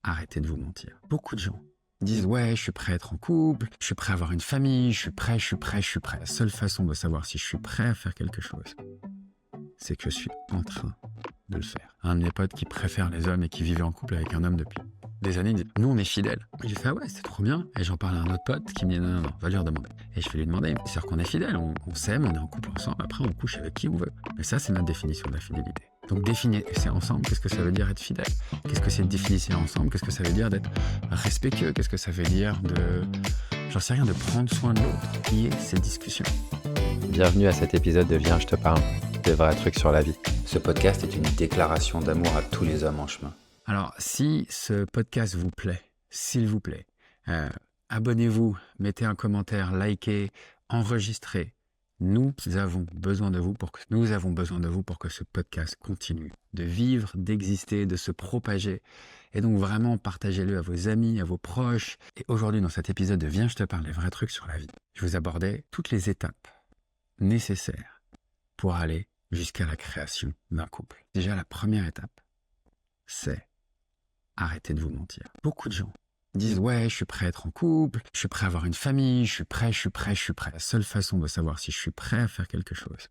arrêtez de vous mentir. Beaucoup de gens disent « Ouais, je suis prêt à être en couple, je suis prêt à avoir une famille, je suis prêt. » La seule façon de savoir si je suis prêt à faire quelque chose, c'est que je suis en train de le faire. Un de mes potes qui préfère les hommes et qui vivait en couple avec un homme depuis des années, il dit « Nous, on est fidèles. » J'ai fait « Ah ouais, c'est trop bien. » Et j'en parle à un autre pote qui me dit « Non, va lui redemander. » Et je vais lui demander. C'est sûr qu'on est fidèles, on s'aime, on est en couple ensemble, après on couche avec qui on veut. Mais ça, c'est notre définition de la fidélité. Donc définissez ensemble, qu'est-ce que ça veut dire être fidèle? Qu'est-ce que c'est de définir ensemble? Qu'est-ce que ça veut dire d'être respectueux? Qu'est-ce que ça veut dire j'en sais rien, de prendre soin de l'autre? Qui est cette discussion? Bienvenue à cet épisode de Viens, je te parle, des vrais trucs sur la vie. Ce podcast est une déclaration d'amour à tous les hommes en chemin. Alors, si ce podcast vous plaît, s'il vous plaît, abonnez-vous, mettez un commentaire, likez, enregistrez. Nous avons besoin de vous pour que ce podcast continue de vivre, d'exister, de se propager. Et donc vraiment, partagez-le à vos amis, à vos proches. Et aujourd'hui, dans cet épisode de Viens, je te parle des vrais trucs sur la vie, je vous abordais toutes les étapes nécessaires pour aller jusqu'à la création d'un couple. Déjà, la première étape, c'est arrêtez de vous mentir. Beaucoup de gens disent « Ouais, je suis prêt à être en couple, je suis prêt à avoir une famille, je suis prêt. » La seule façon de savoir si je suis prêt à faire quelque chose,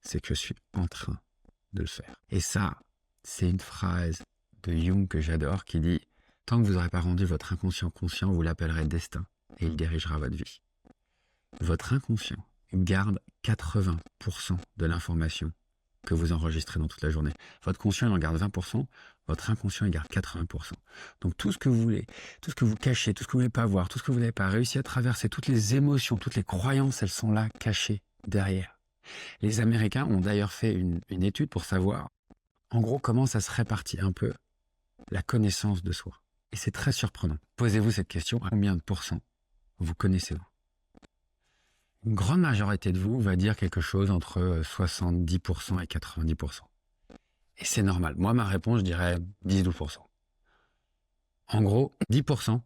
c'est que je suis en train de le faire. Et ça, c'est une phrase de Jung que j'adore qui dit « Tant que vous n'aurez pas rendu votre inconscient conscient, vous l'appellerez destin et il dirigera votre vie. » Votre inconscient garde 80% de l'information que vous enregistrez dans toute la journée. Votre conscient, il en garde 20%, votre inconscient, il garde 80%. Donc tout ce que vous voulez, tout ce que vous cachez, tout ce que vous ne voulez pas voir, tout ce que vous n'avez pas réussi à traverser, toutes les émotions, toutes les croyances, elles sont là, cachées, derrière. Les Américains ont d'ailleurs fait une étude pour savoir, en gros, comment ça se répartit un peu la connaissance de soi. Et c'est très surprenant. Posez-vous cette question, à combien de pourcents vous connaissez-vous? Une grande majorité de vous va dire quelque chose entre 70% et 90%. Et c'est normal. Moi, ma réponse, je dirais 10-12%. En gros, 10%,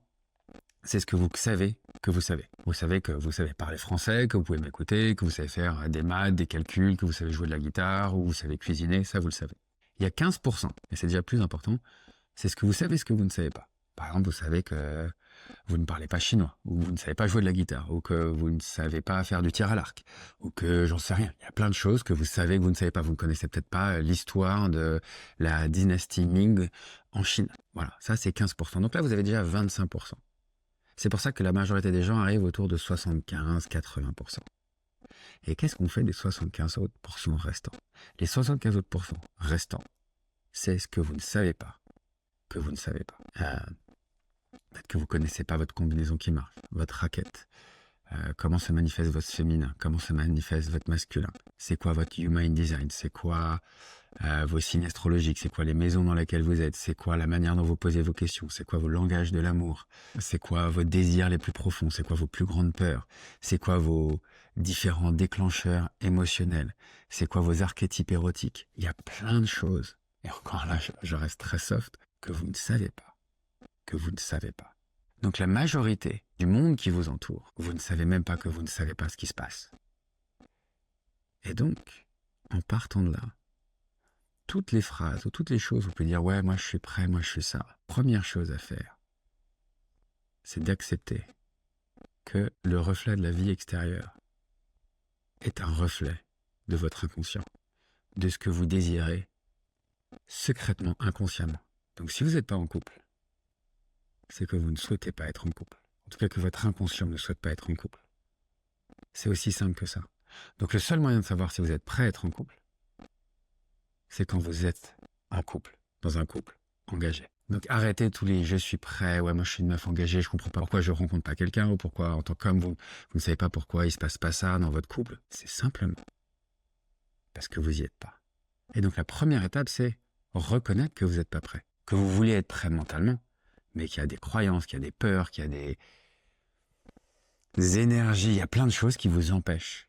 c'est ce que vous savez que vous savez. Vous savez que vous savez parler français, que vous pouvez m'écouter, que vous savez faire des maths, des calculs, que vous savez jouer de la guitare, ou vous savez cuisiner, ça vous le savez. Il y a 15%, et c'est déjà plus important, c'est ce que vous savez, ce que vous ne savez pas. Par exemple, vous savez que vous ne parlez pas chinois, ou vous ne savez pas jouer de la guitare, ou que vous ne savez pas faire du tir à l'arc, ou que j'en sais rien. Il y a plein de choses que vous savez que vous ne savez pas. Vous ne connaissez peut-être pas l'histoire de la dynastie Ming en Chine. Voilà, ça c'est 15%. Donc là, vous avez déjà 25%. C'est pour ça que la majorité des gens arrivent autour de 75-80%. Et qu'est-ce qu'on fait des 75% restants? Les 75% restants, c'est ce que vous ne savez pas, que vous ne savez pas. Peut-être que vous ne connaissez pas votre combinaison qui marche, votre raquette, comment se manifeste votre féminin, comment se manifeste votre masculin, c'est quoi votre human design, c'est quoi vos signes astrologiques, c'est quoi les maisons dans lesquelles vous êtes, c'est quoi la manière dont vous posez vos questions, c'est quoi vos langages de l'amour, c'est quoi vos désirs les plus profonds, c'est quoi vos plus grandes peurs, c'est quoi vos différents déclencheurs émotionnels, c'est quoi vos archétypes érotiques. Il y a plein de choses, et encore là, je reste très soft, que vous ne savez pas. Donc la majorité du monde qui vous entoure, vous ne savez même pas que vous ne savez pas ce qui se passe. Et donc, en partant de là, toutes les phrases ou toutes les choses, vous pouvez dire « Ouais, moi je suis prêt, moi je suis ça ». Première chose à faire, c'est d'accepter que le reflet de la vie extérieure est un reflet de votre inconscient, de ce que vous désirez secrètement, inconsciemment. Donc si vous n'êtes pas en couple, c'est que vous ne souhaitez pas être en couple. En tout cas, que votre inconscient ne souhaite pas être en couple. C'est aussi simple que ça. Donc le seul moyen de savoir si vous êtes prêt à être en couple, c'est quand vous êtes en couple, dans un couple engagé. Donc arrêtez tous les « je suis prêt »,« ouais, moi je suis une meuf engagée, je comprends pas pourquoi je rencontre pas quelqu'un » ou pourquoi, en tant qu'homme, vous ne savez pas pourquoi il se passe pas ça dans votre couple. C'est simplement parce que vous y êtes pas. Et donc la première étape, c'est reconnaître que vous n'êtes pas prêt. Que vous voulez être prêt mentalement, mais qu'il y a des croyances, qu'il y a des peurs, qu'il y a des énergies, il y a plein de choses qui vous empêchent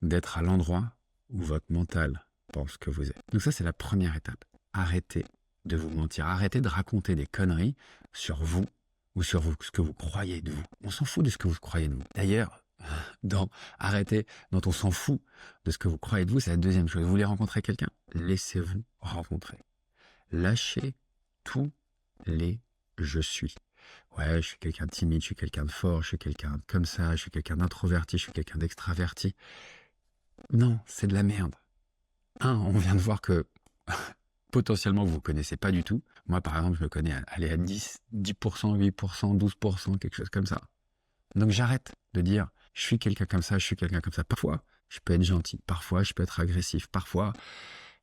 d'être à l'endroit où votre mental pense que vous êtes. Donc ça, c'est la première étape. Arrêtez de vous mentir, arrêtez de raconter des conneries sur vous ou sur ce que vous croyez de vous. On s'en fout de ce que vous croyez de vous. D'ailleurs, arrêtez, dont on s'en fout de ce que vous croyez de vous, c'est la deuxième chose. Vous voulez rencontrer quelqu'un? Laissez-vous rencontrer. Lâchez tous les je suis. Ouais, je suis quelqu'un de timide, je suis quelqu'un de fort, je suis quelqu'un comme ça, je suis quelqu'un d'introverti, je suis quelqu'un d'extraverti. Non, c'est de la merde. On vient de voir que potentiellement vous ne vous connaissez pas du tout. Moi, par exemple, je me connais à 10%, 8%, 12%, quelque chose comme ça. Donc j'arrête de dire je suis quelqu'un comme ça, je suis quelqu'un comme ça. Parfois, je peux être gentil, parfois je peux être agressif, parfois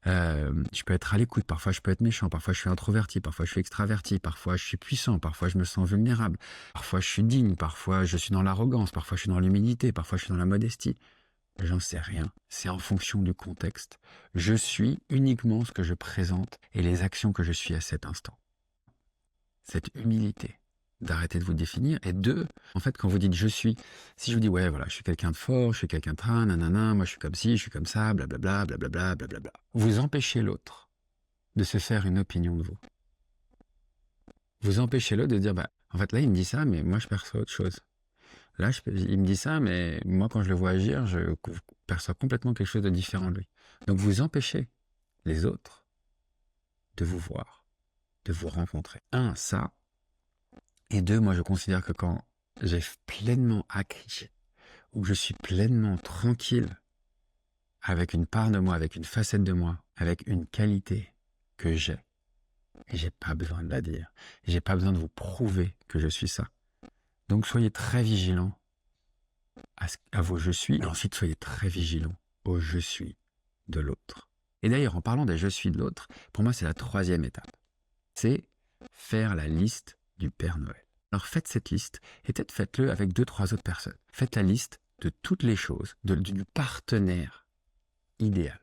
je peux être à l'écoute, parfois je peux être méchant, parfois je suis introverti, parfois je suis extraverti, parfois je suis puissant, parfois je me sens vulnérable, parfois je suis digne, parfois je suis dans l'arrogance, parfois je suis dans l'humilité, parfois je suis dans la modestie. J'en sais rien, c'est en fonction du contexte. Je suis uniquement ce que je présente et les actions que je suis à cet instant. Cette humilité, d'arrêter de vous définir, et deux, en fait, quand vous dites je suis, si je vous dis ouais, voilà, je suis quelqu'un de fort, je suis quelqu'un de nanana, moi je suis comme ci, je suis comme ça, blablabla, blablabla, blablabla. Vous empêchez l'autre de se faire une opinion de vous. Vous empêchez l'autre de dire bah, en fait là il me dit ça, mais moi je perçois autre chose. Là, il me dit ça, mais moi, quand je le vois agir, je perçois complètement quelque chose de différent de lui. Donc, vous empêchez les autres de vous voir, de vous rencontrer. Un, ça. Et deux, moi, je considère que quand j'ai pleinement acquis, ou que je suis pleinement tranquille avec une part de moi, avec une facette de moi, avec une qualité que j'ai, et j'ai pas besoin de la dire, j'ai pas besoin de vous prouver que je suis ça. Donc soyez très vigilants à vos je suis, et ensuite soyez très vigilants au je suis de l'autre. Et d'ailleurs, en parlant des je suis de l'autre, pour moi c'est la troisième étape. C'est faire la liste du Père Noël. Alors faites cette liste, et peut-être faites-le avec 2-3 autres personnes. Faites la liste de toutes les choses, du partenaire idéal.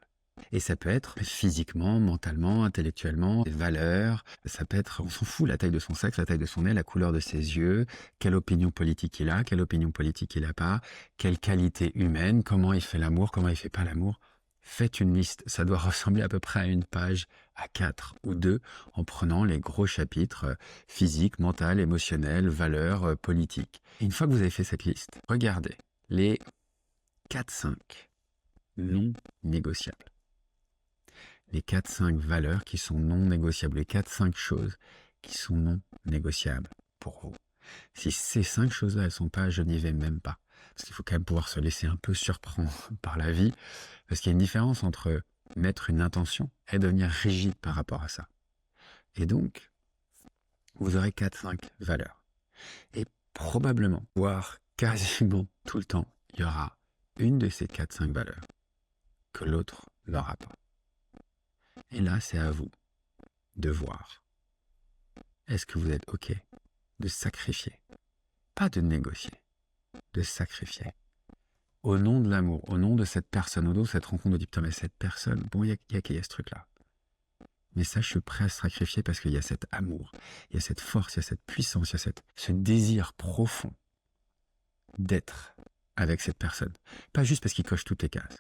Et ça peut être physiquement, mentalement, intellectuellement, des valeurs, ça peut être, on s'en fout, la taille de son sexe, la taille de son nez, la couleur de ses yeux, quelle opinion politique il a, quelle opinion politique il n'a pas, quelle qualité humaine, comment il fait l'amour, comment il fait pas l'amour. Faites une liste, ça doit ressembler à peu près à une page A4 ou 2, en prenant les gros chapitres physique, mental, émotionnel, valeurs, politique. Et une fois que vous avez fait cette liste, regardez les 4-5 non négociables. Les 4-5 valeurs qui sont non négociables, les 4-5 choses qui sont non négociables pour vous. Si ces 5 choses-là, elles ne sont pas, je n'y vais même pas. Parce qu'il faut quand même pouvoir se laisser un peu surprendre par la vie, parce qu'il y a une différence entre mettre une intention et devenir rigide par rapport à ça. Et donc, vous aurez 4-5 valeurs. Et probablement, voire quasiment tout le temps, il y aura une de ces 4-5 valeurs que l'autre n'aura pas. Et là, c'est à vous de voir. Est-ce que vous êtes OK de sacrifier? Pas de négocier, de sacrifier. Au nom de l'amour, au nom de cette personne, au nom de cette rencontre, on dit putain, mais cette personne, bon, il y a ce truc-là. Mais ça, je suis prêt à sacrifier parce qu'il y a cet amour, il y a cette force, il y a cette puissance, il y a ce désir profond d'être avec cette personne. Pas juste parce qu'il coche toutes les cases,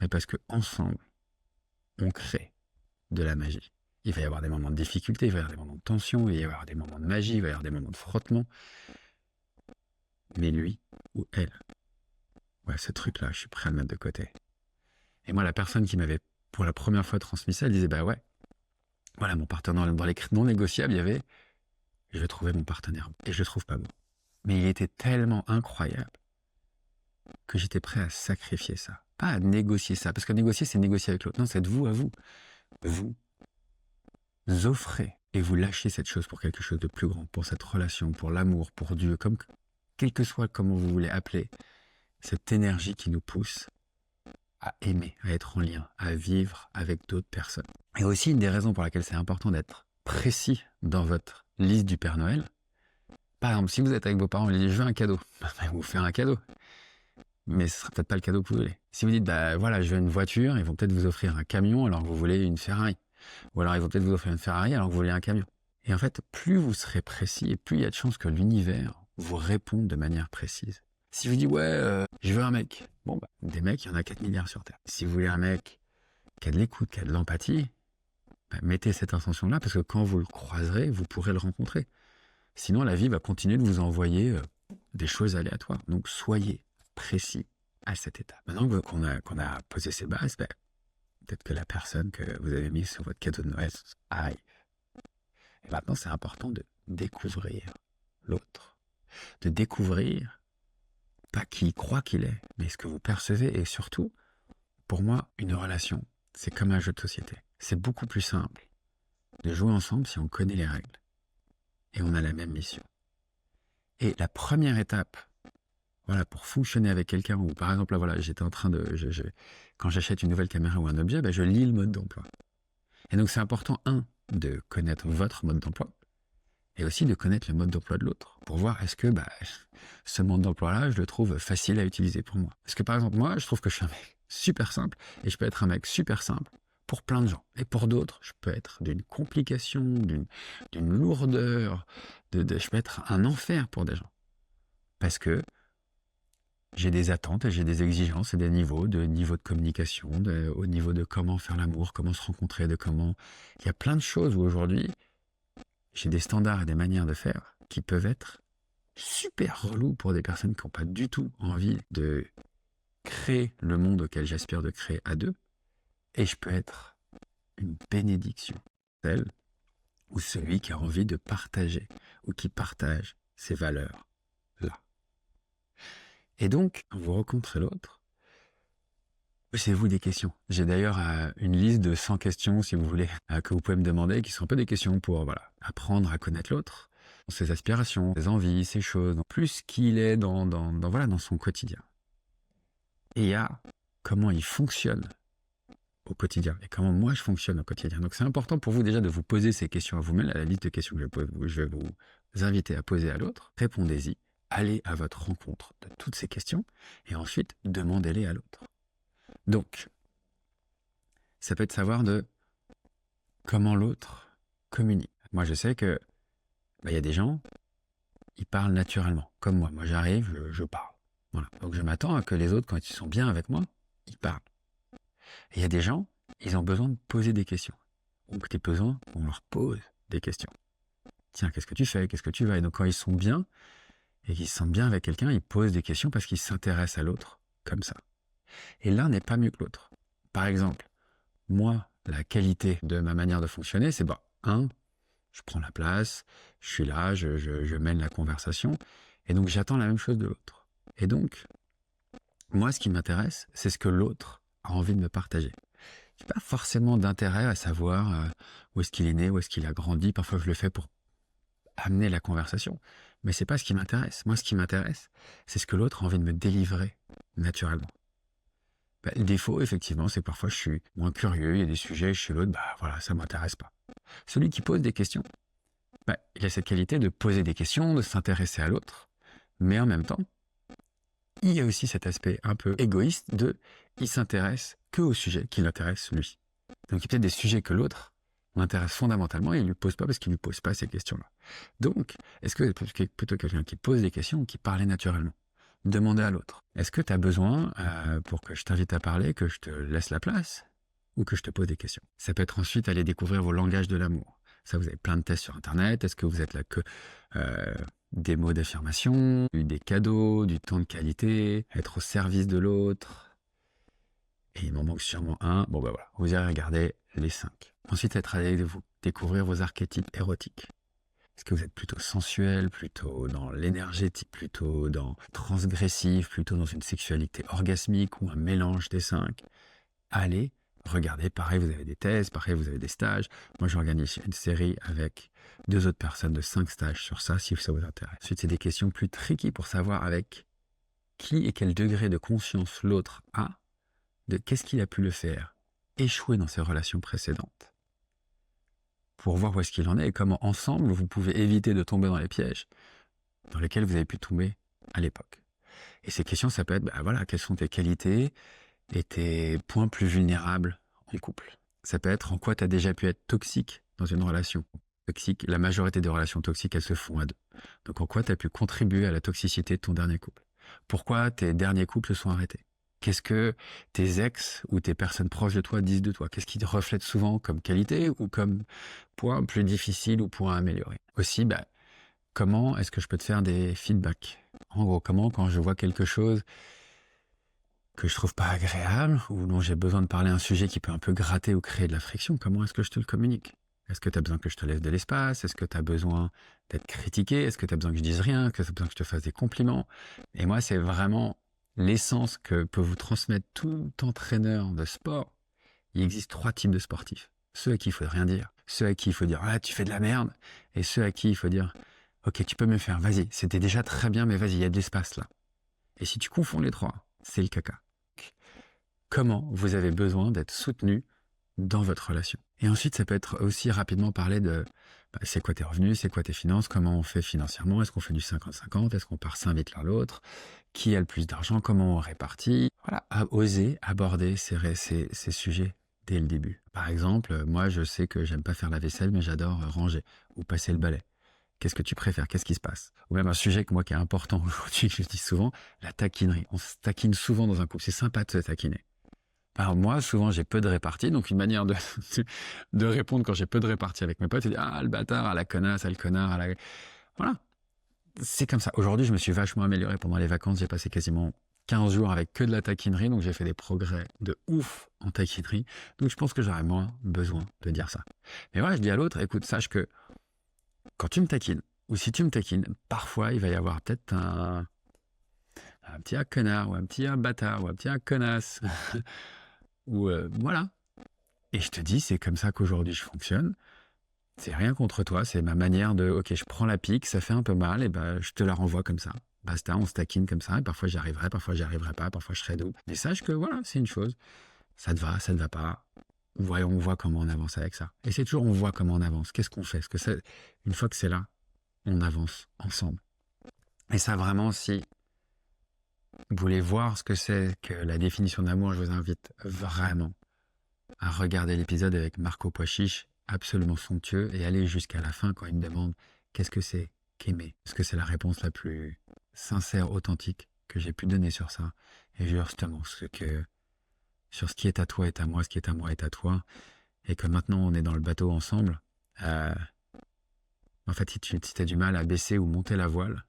mais parce qu'ensemble, on crée de la magie. Il va y avoir des moments de difficulté, il va y avoir des moments de tension, il va y avoir des moments de magie, il va y avoir des moments de frottement. Mais lui ou elle, ouais, ce truc-là, je suis prêt à le mettre de côté. Et moi, la personne qui m'avait pour la première fois transmis ça, elle disait, bah ouais, voilà, mon partenaire, dans les non négociables, il y avait, je vais trouver mon partenaire, et je le trouve pas bon. Mais il était tellement incroyable que j'étais prêt à sacrifier ça. Pas à négocier ça, parce que négocier, c'est négocier avec l'autre. Non, c'est de vous à vous. Vous offrez et vous lâchez cette chose pour quelque chose de plus grand, pour cette relation, pour l'amour, pour Dieu, comme quel que soit comment vous voulez appeler, cette énergie qui nous pousse à aimer, à être en lien, à vivre avec d'autres personnes. Et aussi, une des raisons pour laquelle c'est important d'être précis dans votre liste du Père Noël. Par exemple, si vous êtes avec vos parents, vous dites « je veux un cadeau », vous faire un cadeau. Mais ce sera peut-être pas le cadeau que vous voulez. Si vous dites, bah voilà, je veux une voiture, ils vont peut-être vous offrir un camion alors que vous voulez une Ferrari. Ou alors ils vont peut-être vous offrir une Ferrari alors que vous voulez un camion. Et en fait, plus vous serez précis, et plus il y a de chances que l'univers vous réponde de manière précise. Si vous dites, ouais, je veux un mec. Bon, bah, des mecs, il y en a 4 milliards sur Terre. Si vous voulez un mec qui a de l'écoute, qui a de l'empathie, bah, mettez cette intention-là, parce que quand vous le croiserez, vous pourrez le rencontrer. Sinon, la vie va continuer de vous envoyer des choses aléatoires. Donc, soyez précis à cette étape. Maintenant qu'on a posé ces bases, ben, peut-être que la personne que vous avez mise sur votre cadeau de Noël arrive. Et maintenant, c'est important de découvrir l'autre. De découvrir, pas qui il croit qu'il est, mais ce que vous percevez. Et surtout, pour moi, une relation, c'est comme un jeu de société. C'est beaucoup plus simple de jouer ensemble si on connaît les règles et on a la même mission. Et la première étape, voilà, pour fonctionner avec quelqu'un, ou par exemple, là, voilà, j'étais en train de... quand j'achète une nouvelle caméra ou un objet, je lis le mode d'emploi. Et donc, c'est important, de connaître votre mode d'emploi, et aussi de connaître le mode d'emploi de l'autre, pour voir est-ce que ce mode d'emploi-là, je le trouve facile à utiliser pour moi. Parce que par exemple, moi, je trouve que je suis un mec super simple, et je peux être un mec super simple pour plein de gens. Et pour d'autres, je peux être d'une complication, d'une lourdeur, je peux être un enfer pour des gens. Parce que j'ai des attentes, et j'ai des exigences et des niveaux de communication, au niveau de comment faire l'amour, comment se rencontrer, Il y a plein de choses où aujourd'hui, j'ai des standards et des manières de faire qui peuvent être super relous pour des personnes qui n'ont pas du tout envie de créer le monde auquel j'aspire de créer à deux. Et je peux être une bénédiction, celle ou celui qui a envie de partager ou qui partage ces valeurs-là. Et donc, quand vous rencontrez l'autre, posez-vous des questions. J'ai d'ailleurs une liste de 100 questions, si vous voulez, que vous pouvez me demander, qui sont un peu des questions pour apprendre à connaître l'autre, ses aspirations, ses envies, ses choses, plus qu'il est dans son quotidien. Et il y a comment il fonctionne au quotidien et comment moi je fonctionne au quotidien. Donc c'est important pour vous déjà de vous poser ces questions à vous-même, à la liste de questions que je vais vous inviter à poser à l'autre. Répondez-y, allez à votre rencontre de toutes ces questions et ensuite demandez-les à l'autre. Donc, ça peut être savoir de comment l'autre communique. Moi, je sais que y a des gens, ils parlent naturellement, comme moi. Moi, j'arrive, je parle. Voilà. Donc, je m'attends à que les autres, quand ils sont bien avec moi, ils parlent. Et il y a des gens, ils ont besoin de poser des questions. Ou que tu as besoin qu'on leur pose des questions. Tiens, qu'est-ce que tu fais? Qu'est-ce que tu vas? Et donc, quand ils sont bien et qu'ils se sentent bien avec quelqu'un, ils posent des questions parce qu'ils s'intéressent à l'autre comme ça. Et l'un n'est pas mieux que l'autre. Par exemple, moi, la qualité de ma manière de fonctionner, c'est je prends la place, je suis là, je mène la conversation, et donc j'attends la même chose de l'autre. Et donc, moi, ce qui m'intéresse, c'est ce que l'autre a envie de me partager. Je n'ai pas forcément d'intérêt à savoir où est-ce qu'il est né, où est-ce qu'il a grandi. Parfois, je le fais pour amener la conversation. Mais ce n'est pas ce qui m'intéresse. Moi, ce qui m'intéresse, c'est ce que l'autre a envie de me délivrer naturellement. Le défaut, effectivement, c'est que parfois je suis moins curieux, il y a des sujets chez l'autre, ça ne m'intéresse pas. Celui qui pose des questions, il a cette qualité de poser des questions, de s'intéresser à l'autre, mais en même temps, il y a aussi cet aspect un peu égoïste il s'intéresse que aux sujets qui l'intéressent lui. Donc il y a peut-être des sujets que l'autre l'intéresse fondamentalement et il ne lui pose pas parce qu'il ne lui pose pas ces questions-là. Donc, est-ce que c'est plutôt quelqu'un qui pose des questions ou qui parlait naturellement? Demandez à l'autre. Est-ce que tu as besoin, pour que je t'invite à parler, que je te laisse la place ou que je te pose des questions? Ça peut être ensuite aller découvrir vos langages de l'amour. Ça, vous avez plein de tests sur Internet. Est-ce que vous êtes là que des mots d'affirmation, des cadeaux, du temps de qualité, être au service de l'autre? Et il m'en manque sûrement un. Vous irez regarder les 5. Ensuite, être allé vous découvrir vos archétypes érotiques. Est-ce que vous êtes plutôt sensuel, plutôt dans l'énergétique, plutôt dans transgressif, plutôt dans une sexualité orgasmique ou un mélange des 5? Allez, regardez, pareil, vous avez des thèses, pareil, vous avez des stages. Moi, j'organise une série avec 2 autres personnes de 5 stages sur ça, si ça vous intéresse. Ensuite, c'est des questions plus tricky pour savoir avec qui et quel degré de conscience l'autre a, de qu'est-ce qu'il a pu le faire échouer dans ses relations précédentes, pour voir où est-ce qu'il en est et comment ensemble vous pouvez éviter de tomber dans les pièges dans lesquels vous avez pu tomber à l'époque. Et ces questions, ça peut être, quelles sont tes qualités et tes points plus vulnérables en couple. Ça peut être en quoi tu as déjà pu être toxique dans une relation. Toxique, la majorité des relations toxiques, elles se font à 2. Donc en quoi tu as pu contribuer à la toxicité de ton dernier couple? Pourquoi tes derniers couples se sont arrêtés? Qu'est-ce que tes ex ou tes personnes proches de toi disent de toi? Qu'est-ce qui te reflète souvent comme qualité ou comme point plus difficile ou point à améliorer? Aussi, comment est-ce que je peux te faire des feedbacks? En gros, comment quand je vois quelque chose que je trouve pas agréable ou dont j'ai besoin de parler un sujet qui peut un peu gratter ou créer de la friction, comment est-ce que je te le communique? Est-ce que tu as besoin que je te laisse de l'espace? Est-ce que tu as besoin d'être critiqué? Est-ce que tu as besoin que je dise rien? Est-ce que tu as besoin que je te fasse des compliments? Et moi, c'est vraiment l'essence que peut vous transmettre tout entraîneur de sport. Il existe 3 types de sportifs. Ceux à qui il faut rien dire, ceux à qui il faut dire ah tu fais de la merde, et ceux à qui il faut dire ok tu peux me faire, vas-y, c'était déjà très bien mais vas-y il y a de l'espace là. Et si tu confonds les 3, c'est le caca. Comment vous avez besoin d'être soutenu dans votre relation. Et ensuite ça peut être aussi rapidement parler de c'est quoi tes revenus, c'est quoi tes finances, comment on fait financièrement, est-ce qu'on fait du 50-50, est-ce qu'on part 5 vite l'un l'autre, qui a le plus d'argent, comment on répartit. Voilà, à oser aborder ces sujets dès le début. Par exemple, moi je sais que j'aime pas faire la vaisselle, mais j'adore ranger ou passer le balai. Qu'est-ce que tu préfères? Qu'est-ce qui se passe? Ou même un sujet que moi qui est important aujourd'hui, que je dis souvent, la taquinerie. On se taquine souvent dans un couple, c'est sympa de se taquiner. Alors moi, souvent j'ai peu de répartie, donc une manière de répondre quand j'ai peu de répartie avec mes potes, c'est de dire ah le bâtard, ah la connasse, ah le connard, ah la... Voilà, c'est comme ça. Aujourd'hui, je me suis vachement amélioré pendant les vacances, j'ai passé quasiment 15 jours avec que de la taquinerie, donc j'ai fait des progrès de ouf en taquinerie, donc je pense que j'aurais moins besoin de dire ça. Mais voilà, je dis à l'autre, écoute, sache que quand tu me taquines, ou si tu me taquines, parfois il va y avoir peut-être un petit connard, ou un petit bâtard, ou un petit connasse, ou voilà. Et je te dis, c'est comme ça qu'aujourd'hui je fonctionne. C'est rien contre toi, c'est ma manière de, ok, je prends la pique, ça fait un peu mal, et ben je te la renvoie comme ça. Basta, on se taquine comme ça, et parfois j'y arriverai, parfois j'y arriverai pas, parfois je serai doux. Mais sache que voilà, c'est une chose. Ça te va, ça ne va pas. Voyons, on voit comment on avance avec ça. Et c'est toujours, on voit comment on avance. Qu'est-ce qu'on fait? Parce que ça, une fois que c'est là, on avance ensemble. Et ça, vraiment, si vous voulez voir ce que c'est que la définition d'amour, je vous invite vraiment à regarder l'épisode avec Marco Poichiche, absolument somptueux, et aller jusqu'à la fin quand il me demande qu'est-ce que c'est qu'aimer. Parce que c'est la réponse la plus sincère, authentique que j'ai pu donner sur ça. Et justement, sur ce qui est à toi est à moi, ce qui est à moi est à toi, et que maintenant on est dans le bateau ensemble. En fait, si tu as du mal à baisser ou monter la voile,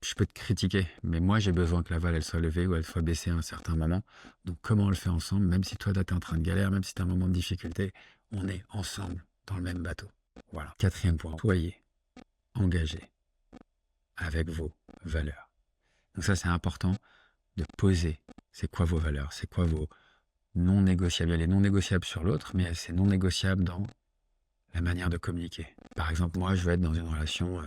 je peux te critiquer, mais moi j'ai besoin que la voile elle soit levée ou elle soit baissée à un certain moment. Donc comment on le fait ensemble, même si toi là t'es en train de galère, même si t'as un moment de difficulté, on est ensemble dans le même bateau. Voilà. 4e point, soyez engagés avec vos valeurs. Donc ça c'est important de poser, c'est quoi vos valeurs, c'est quoi vos non négociables. Il y a les non négociables sur l'autre, mais c'est non négociable dans la manière de communiquer. Par exemple, moi, je veux être dans une relation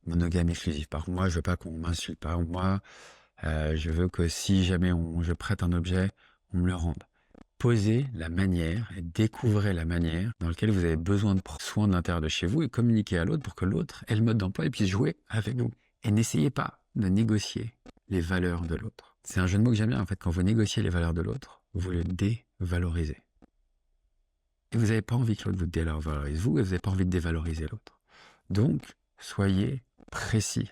monogame exclusive. Par contre, moi, je veux pas qu'on m'insulte. Par contre, moi, je veux que si jamais je prête un objet, on me le rende. Posez la manière et découvrez la manière dans laquelle vous avez besoin de prendre soin de l'intérieur de chez vous et communiquer à l'autre pour que l'autre ait le mode d'emploi et puisse jouer avec vous. Et n'essayez pas de négocier les valeurs de l'autre. C'est un jeu de mots que j'aime bien. En fait, quand vous négociez les valeurs de l'autre, vous le dévalorisez. Et vous n'avez pas envie que l'autre vous dévalorise vous, et vous n'avez pas envie de dévaloriser l'autre. Donc, soyez précis.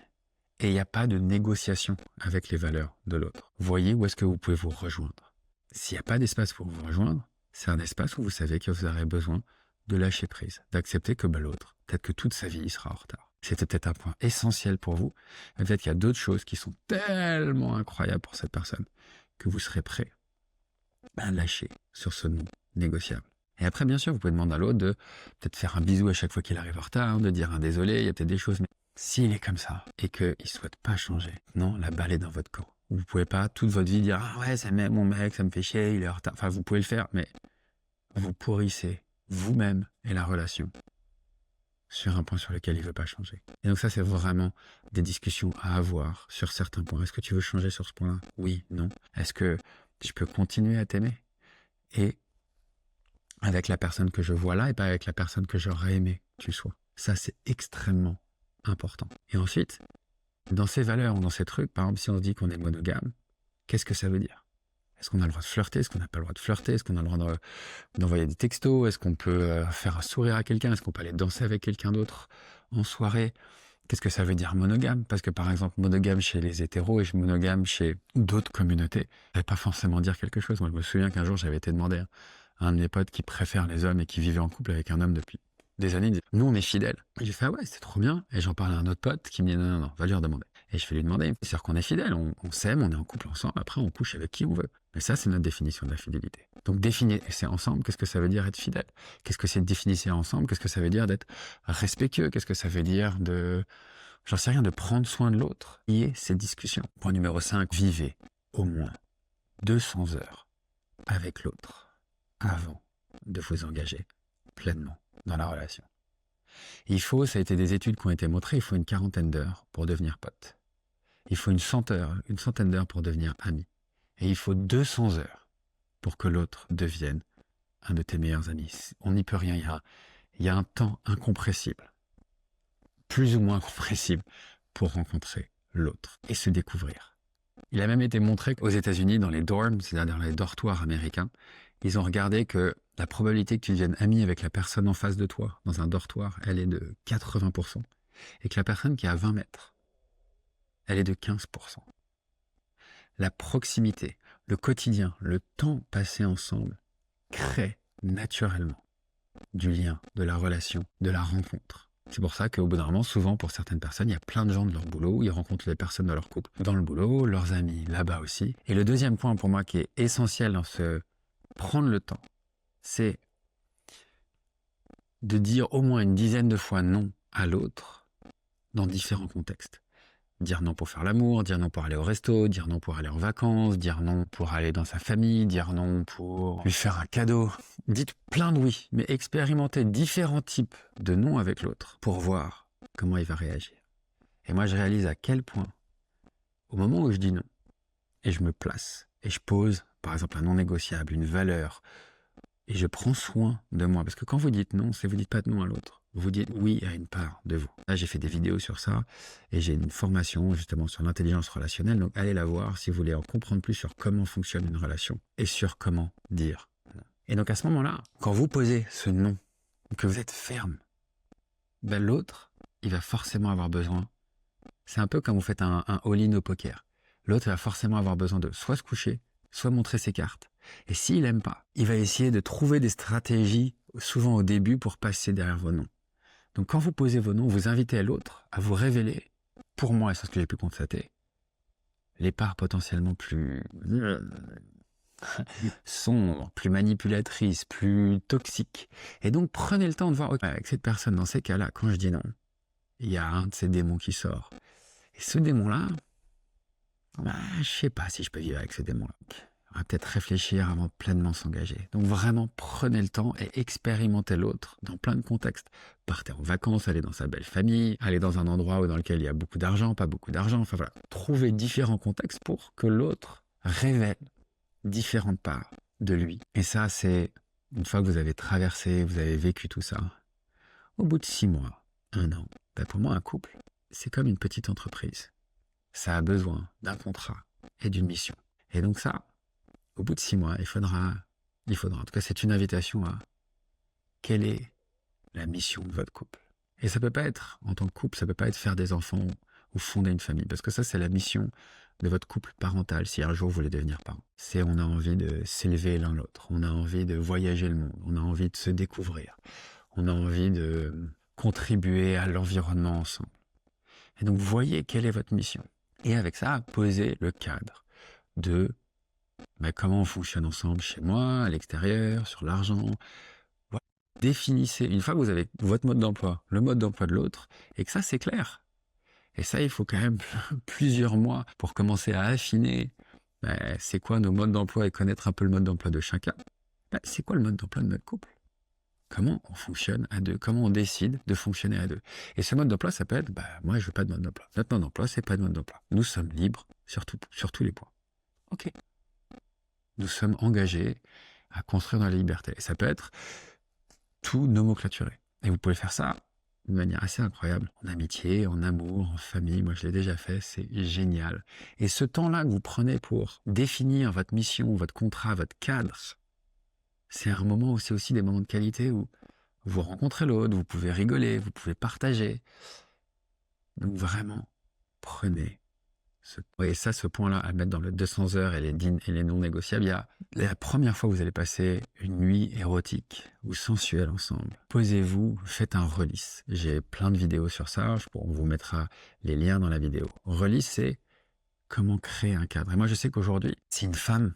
Et il n'y a pas de négociation avec les valeurs de l'autre. Voyez où est-ce que vous pouvez vous rejoindre. S'il n'y a pas d'espace pour vous rejoindre, c'est un espace où vous savez que vous aurez besoin de lâcher prise, d'accepter que l'autre, peut-être que toute sa vie, il sera en retard. C'était peut-être un point essentiel pour vous. Peut-être qu'il y a d'autres choses qui sont tellement incroyables pour cette personne que vous serez prêt à lâcher sur ce non négociable. Et après, bien sûr, vous pouvez demander à l'autre de peut-être faire un bisou à chaque fois qu'il arrive en retard, de dire un désolé, il y a peut-être des choses. Mais s'il est comme ça et qu'il ne souhaite pas changer, non, la balle est dans votre camp. Vous ne pouvez pas toute votre vie dire « Ah ouais, c'est mon mec, ça me fait chier, il est en retard. » Enfin, vous pouvez le faire, mais vous pourrissez vous-même et la relation sur un point sur lequel il ne veut pas changer. Et donc ça, c'est vraiment des discussions à avoir sur certains points. Est-ce que tu veux changer sur ce point-là? Oui, non. Est-ce que je peux continuer à t'aimer? Et avec la personne que je vois là et pas avec la personne que j'aurais aimé que tu sois. Ça, c'est extrêmement important. Et ensuite, dans ces valeurs ou dans ces trucs, par exemple, si on se dit qu'on est monogame, qu'est-ce que ça veut dire? Est-ce qu'on a le droit de flirter? Est-ce qu'on n'a pas le droit de flirter? Est-ce qu'on a le droit d'envoyer des textos? Est-ce qu'on peut faire un sourire à quelqu'un? Est-ce qu'on peut aller danser avec quelqu'un d'autre en soirée? Qu'est-ce que ça veut dire monogame? Parce que par exemple, monogame chez les hétéros et monogame chez d'autres communautés, ça ne veut pas forcément dire quelque chose. Moi, je me souviens qu'un jour, j'avais été demandé un de mes potes qui préfère les hommes et qui vivait en couple avec un homme depuis des années, il me dit, nous on est fidèles. Et j'ai fait ah ouais, c'est trop bien. Et j'en parlais à un autre pote qui me dit non, va lui redemander. Et je vais lui demander, c'est sûr qu'on est fidèle, on s'aime, on est en couple ensemble, après on couche avec qui on veut. Mais ça, c'est notre définition de la fidélité. Donc définir, c'est ensemble, qu'est-ce que ça veut dire être fidèle? Qu'est-ce que c'est de définir ensemble? Qu'est-ce que ça veut dire d'être respectueux? Qu'est-ce que ça veut dire j'en sais rien, de prendre soin de l'autre? Y est ces discussions. Point numéro 5, vivez au moins 200 heures avec l'autre avant de vous engager pleinement dans la relation. Ça a été des études qui ont été montrées, il faut une 40aine d'heures pour devenir pote. Il faut une centaine d'heures pour devenir ami. Et il faut 200 heures pour que l'autre devienne un de tes meilleurs amis. On n'y peut rien, il y a un temps incompressible, plus ou moins compressible, pour rencontrer l'autre et se découvrir. Il a même été montré qu'aux États-Unis, dans les dorms, c'est-à-dire dans les dortoirs américains, ils ont regardé que la probabilité que tu deviennes ami avec la personne en face de toi, dans un dortoir, elle est de 80%. Et que la personne qui est à 20 mètres, elle est de 15%. La proximité, le quotidien, le temps passé ensemble crée naturellement du lien, de la relation, de la rencontre. C'est pour ça qu'au bout d'un moment, souvent pour certaines personnes, il y a plein de gens de leur boulot, ils rencontrent les personnes de leur couple dans le boulot, leurs amis là-bas aussi. Et le deuxième point pour moi qui est essentiel dans ce prendre le temps, c'est de dire au moins une dizaine de fois non à l'autre dans différents contextes. Dire non pour faire l'amour, dire non pour aller au resto, dire non pour aller en vacances, dire non pour aller dans sa famille, dire non pour lui faire un cadeau. Dites plein de oui, mais expérimentez différents types de non avec l'autre pour voir comment il va réagir. Et moi, je réalise à quel point, au moment où je dis non, et je me place, et je pose, par exemple, un non négociable, une valeur, et je prends soin de moi. Parce que quand vous dites non, vous dites pas de non à l'autre. Vous dites oui à une part de vous. Là, j'ai fait des vidéos sur ça et j'ai une formation justement sur l'intelligence relationnelle. Donc, allez la voir si vous voulez en comprendre plus sur comment fonctionne une relation et sur comment dire non. Et donc, à ce moment-là, quand vous posez ce non, que vous êtes ferme, ben, l'autre, il va forcément avoir besoin. C'est un peu comme vous faites un all-in au poker. L'autre va forcément avoir besoin de soit se coucher, soit montrer ses cartes. Et s'il n'aime pas, il va essayer de trouver des stratégies, souvent au début, pour passer derrière vos noms. Donc quand vous posez vos noms, vous invitez l'autre à vous révéler, pour moi, et c'est ce que j'ai pu constater, les parts potentiellement plus sombres, plus manipulatrices, plus toxiques. Et donc prenez le temps de voir, avec cette personne, dans ces cas-là, quand je dis non, il y a un de ces démons qui sort. Et ce démon-là, je ne sais pas si je peux vivre avec ce démon-là. On va peut-être réfléchir avant de pleinement s'engager. Donc vraiment, prenez le temps et expérimentez l'autre dans plein de contextes. Partez en vacances, allez dans sa belle famille, allez dans un endroit dans lequel il y a beaucoup d'argent, pas beaucoup d'argent. Enfin voilà, trouvez différents contextes pour que l'autre révèle différentes parts de lui. Et ça, c'est une fois que vous avez traversé, vous avez vécu tout ça, au bout de 6 mois, 1 an, pour moi, un couple, c'est comme une petite entreprise. Ça a besoin d'un contrat et d'une mission. Et donc ça, au bout de 6 mois, il faudra, en tout cas c'est une invitation à quelle est la mission de votre couple. Et ça peut pas être, en tant que couple, ça peut pas être faire des enfants ou fonder une famille, parce que ça c'est la mission de votre couple parental, si un jour vous voulez devenir parent. C'est on a envie de s'élever l'un l'autre, on a envie de voyager le monde, on a envie de se découvrir, on a envie de contribuer à l'environnement ensemble. Et donc voyez quelle est votre mission. Et avec ça, posez le cadre de comment on fonctionne ensemble chez moi, à l'extérieur, sur l'argent. Voilà. Définissez, une fois que vous avez votre mode d'emploi, le mode d'emploi de l'autre, et que ça c'est clair. Et ça, il faut quand même plusieurs mois pour commencer à affiner c'est quoi nos modes d'emploi et connaître un peu le mode d'emploi de chacun. C'est quoi le mode d'emploi de notre couple? Comment on fonctionne à deux? Comment on décide de fonctionner à deux? Et ce mode d'emploi, ça peut être, moi je veux pas de mode d'emploi. Notre mode d'emploi, c'est pas de mode d'emploi. Nous sommes libres sur tous les points. Ok. Nous sommes engagés à construire dans la liberté. Et ça peut être tout nomenclaturé. Et vous pouvez faire ça de manière assez incroyable. En amitié, en amour, en famille. Moi, je l'ai déjà fait. C'est génial. Et ce temps-là que vous prenez pour définir votre mission, votre contrat, votre cadre, c'est un moment où c'est aussi des moments de qualité où vous rencontrez l'autre, vous pouvez rigoler, vous pouvez partager. Donc vraiment, prenez Et ça, ce point-là, à mettre dans le 200 heures et les non négociables, il y a la première fois que vous allez passer une nuit érotique ou sensuelle ensemble. Posez-vous, faites un release. J'ai plein de vidéos sur ça, on vous mettra les liens dans la vidéo. Release, c'est comment créer un cadre. Et moi, je sais qu'aujourd'hui, si une femme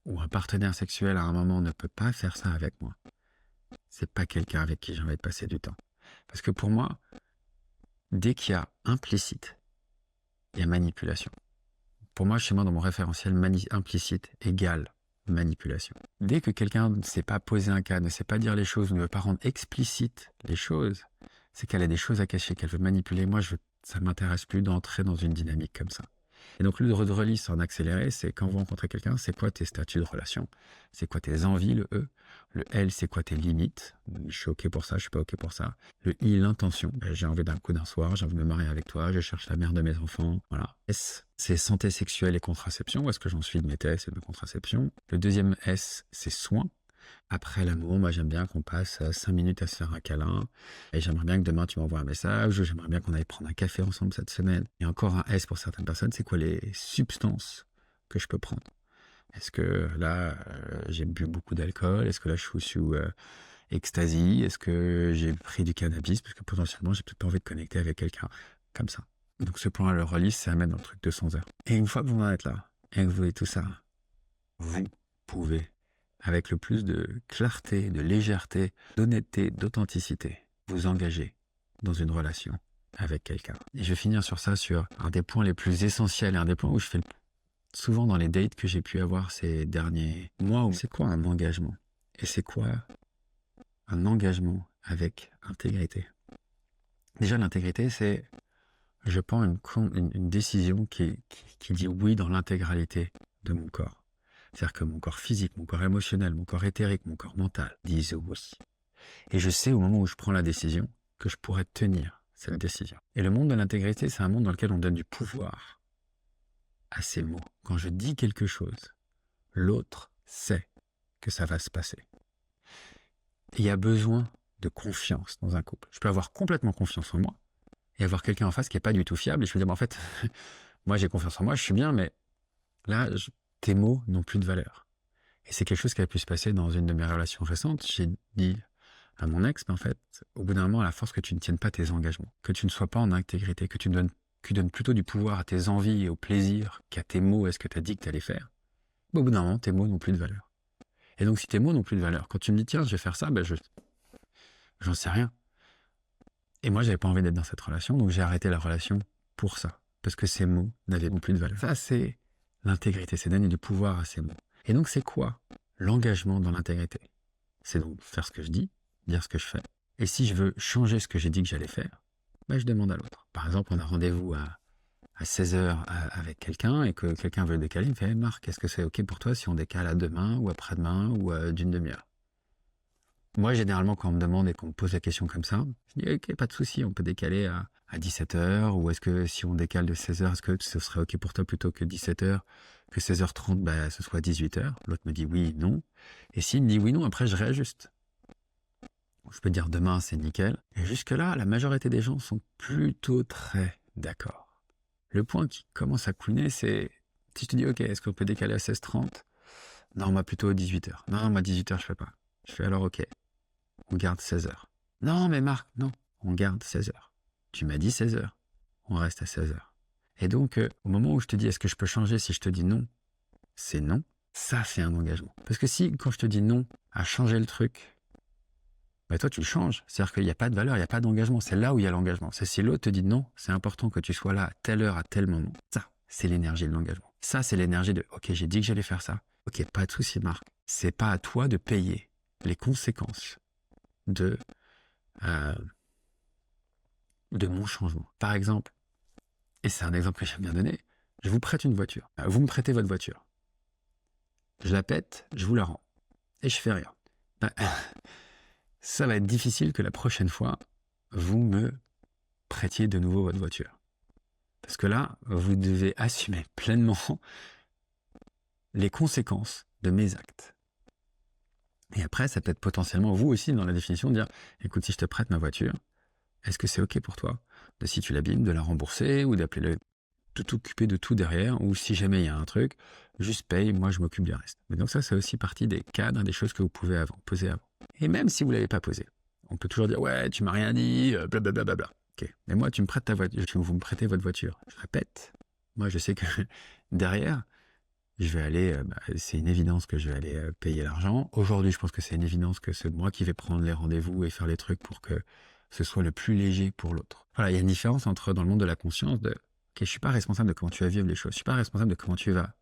ou un partenaire sexuel à un moment ne peut pas faire ça avec moi, c'est pas quelqu'un avec qui j'ai envie de passer du temps. Parce que pour moi, dès qu'il y a implicite, il y a manipulation. Pour moi, chez moi, dans mon référentiel, implicite égale manipulation. Dès que quelqu'un ne sait pas poser un cadre, ne sait pas dire les choses, ne veut pas rendre explicite les choses, c'est qu'elle a des choses à cacher, qu'elle veut manipuler. Moi, ça ne m'intéresse plus d'entrer dans une dynamique comme ça. Et donc, le release en accéléré, c'est quand vous rencontrez quelqu'un, c'est quoi tes statuts de relation? C'est quoi tes envies, le E? Le L, c'est quoi tes limites? Je suis OK pour ça, je suis pas OK pour ça. Le I, l'intention. J'ai envie d'un coup d'un soir, j'ai envie de me marier avec toi, je cherche la mère de mes enfants. Voilà. S, c'est santé sexuelle et contraception. Où est-ce que j'en suis de mes tests et de contraception? Le deuxième S, c'est soins. Après l'amour, moi j'aime bien qu'on passe 5 minutes à se faire un câlin. Et j'aimerais bien que demain tu m'envoies un message. Ou j'aimerais bien qu'on aille prendre un café ensemble cette semaine. Et encore un S pour certaines personnes, c'est quoi les substances que je peux prendre? Est-ce que là, j'ai bu beaucoup d'alcool? Est-ce que là, je suis sous ecstasy? Est-ce que j'ai pris du cannabis? Parce que potentiellement, j'ai peut-être pas envie de connecter avec quelqu'un comme ça. Donc ce plan-là, le release, c'est à mettre dans le truc 200 heures. Et une fois que vous en êtes là, et que vous avez tout ça, vous pouvez, avec le plus de clarté, de légèreté, d'honnêteté, d'authenticité, vous engager dans une relation avec quelqu'un. Et je vais finir sur ça, sur un des points les plus essentiels, et un des points où je fais souvent dans les dates que j'ai pu avoir ces derniers mois. C'est quoi un engagement? Et c'est quoi un engagement avec intégrité? Déjà, l'intégrité, c'est, je prends une décision qui dit oui dans l'intégralité de mon corps. C'est-à-dire que mon corps physique, mon corps émotionnel, mon corps éthérique, mon corps mental disent oui. Et je sais au moment où je prends la décision que je pourrais tenir cette décision. Et le monde de l'intégrité, c'est un monde dans lequel on donne du pouvoir à ces mots. Quand je dis quelque chose, l'autre sait que ça va se passer. Il y a besoin de confiance dans un couple. Je peux avoir complètement confiance en moi et avoir quelqu'un en face qui n'est pas du tout fiable. Et je peux dire, en fait, moi j'ai confiance en moi, je suis bien, mais là, tes mots n'ont plus de valeur. Et c'est quelque chose qui a pu se passer dans une de mes relations récentes. J'ai dit à mon ex, mais en fait, au bout d'un moment, à la force que tu ne tiennes pas tes engagements, que tu ne sois pas en intégrité, que tu donnes plutôt du pouvoir à tes envies et au plaisir qu'à tes mots et ce que tu as dit que tu allais faire, au bout d'un moment, tes mots n'ont plus de valeur. Et donc, si tes mots n'ont plus de valeur, quand tu me dis, tiens, je vais faire ça, j'en sais rien. Et moi, j'avais pas envie d'être dans cette relation, donc j'ai arrêté la relation pour ça, parce que ces mots n'avaient plus de valeur. Ça, c'est l'intégrité, c'est donner du pouvoir à ces mots. Et donc, c'est quoi l'engagement dans l'intégrité? C'est donc faire ce que je dis, dire ce que je fais. Et si je veux changer ce que j'ai dit que j'allais faire, je demande à l'autre. Par exemple, on a rendez-vous à 16h avec quelqu'un et que quelqu'un veut décaler, il me fait hey, Marc, est-ce que c'est OK pour toi si on décale à demain ou après-demain ou d'une demi-heure? Moi, généralement, quand on me demande et qu'on me pose la question comme ça, je dis OK, pas de souci, on peut décaler à 17h ou est-ce que si on décale de 16h, est-ce que ce serait OK pour toi plutôt que 17h, que 16h30, ce soit 18h? L'autre me dit oui, non. Et s'il me dit oui, non, après, je réajuste. Je peux dire demain, c'est nickel. Et jusque-là, la majorité des gens sont plutôt très d'accord. Le point qui commence à couiner, c'est si je te dis, OK, est-ce qu'on peut décaler à 16h30? Non, moi plutôt 18h. Non, moi 18h, je fais pas. Je fais alors OK. On garde 16h. Non, mais Marc, non. On garde 16h. Tu m'as dit 16h. On reste à 16h. Et donc, au moment où je te dis, est-ce que je peux changer si je te dis non? C'est non. Ça, c'est un engagement. Parce que si, quand je te dis non à changer le truc, toi, tu le changes. C'est-à-dire qu'il n'y a pas de valeur, il n'y a pas d'engagement. C'est là où il y a l'engagement. C'est si l'autre te dit non, c'est important que tu sois là à telle heure, à tel moment. Ça, c'est l'énergie de l'engagement. Ça, c'est l'énergie de « Ok, j'ai dit que j'allais faire ça. Ok, pas de souci, Marc. C'est pas à toi de payer les conséquences de mon changement. » Par exemple, et c'est un exemple que j'aime bien donner, je vous prête une voiture. Vous me prêtez votre voiture. Je la pète, je vous la rends. Et je fais rien. Ça va être difficile que la prochaine fois, vous me prêtiez de nouveau votre voiture. Parce que là, vous devez assumer pleinement les conséquences de mes actes. Et après, ça peut être potentiellement vous aussi dans la définition de dire, écoute, si je te prête ma voiture, est-ce que c'est OK pour toi de, si tu l'abîmes, de la rembourser ou d'appeler t'occuper de tout derrière, ou si jamais il y a un truc, juste paye, moi je m'occupe du reste. Mais donc ça, c'est aussi partie des cadres, des choses que vous pouvez poser avant. Et même si vous ne l'avez pas posé, on peut toujours dire, ouais, tu m'as rien dit, blablabla. Ok. Mais moi, tu me prêtes ta voiture, vous me prêtez votre voiture. Je répète, moi je sais que derrière, je vais aller, c'est une évidence que je vais aller payer l'argent. Aujourd'hui, je pense que c'est une évidence que c'est moi qui vais prendre les rendez-vous et faire les trucs pour que ce soit le plus léger pour l'autre. Voilà, il y a une différence entre, dans le monde de la conscience, ok, je suis pas responsable de comment tu vas vivre les choses, je suis pas responsable de comment tu vas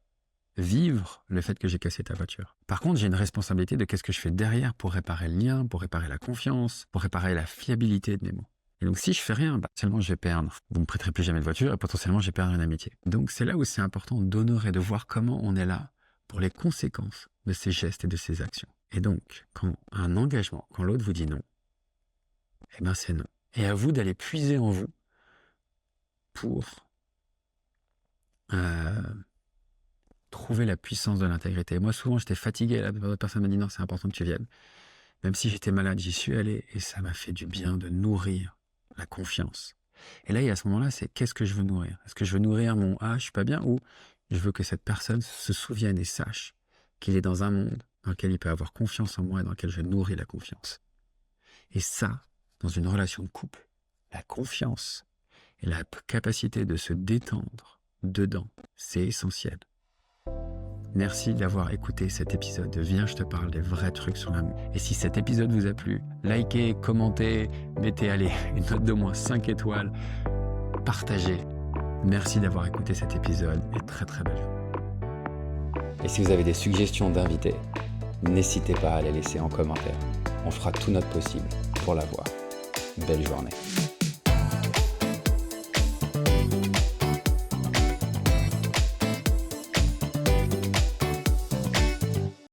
vivre le fait que j'ai cassé ta voiture. Par contre, j'ai une responsabilité de qu'est-ce que je fais derrière pour réparer le lien, pour réparer la confiance, pour réparer la fiabilité de mes mots. Et donc, si je fais rien, potentiellement, je vais perdre. Vous me prêterez plus jamais de voiture et potentiellement, je vais perdre une amitié. Donc, c'est là où c'est important d'honorer, de voir comment on est là pour les conséquences de ces gestes et de ces actions. Et donc, quand un engagement, quand l'autre vous dit non, eh ben, c'est non. Et à vous d'aller puiser en vous pour trouver la puissance de l'intégrité. Moi, souvent, j'étais fatigué. La personne m'a dit non, c'est important que tu viennes. Même si j'étais malade, j'y suis allé et ça m'a fait du bien de nourrir la confiance. Et là, à ce moment-là, c'est qu'est-ce que je veux nourrir? Est-ce que je veux nourrir mon « ah, je suis pas bien » ou je veux que cette personne se souvienne et sache qu'il est dans un monde dans lequel il peut avoir confiance en moi et dans lequel je nourris la confiance. Et ça, dans une relation de couple, la confiance et la capacité de se détendre dedans, c'est essentiel. Merci d'avoir écouté cet épisode de Viens, je te parle des vrais trucs sur l'amour. Et si cet épisode vous a plu, likez, commentez, mettez une note de moins 5 étoiles, partagez. Merci d'avoir écouté cet épisode et très très belle journée. Et si vous avez des suggestions d'invités, n'hésitez pas à les laisser en commentaire. On fera tout notre possible pour l'avoir. Belle journée.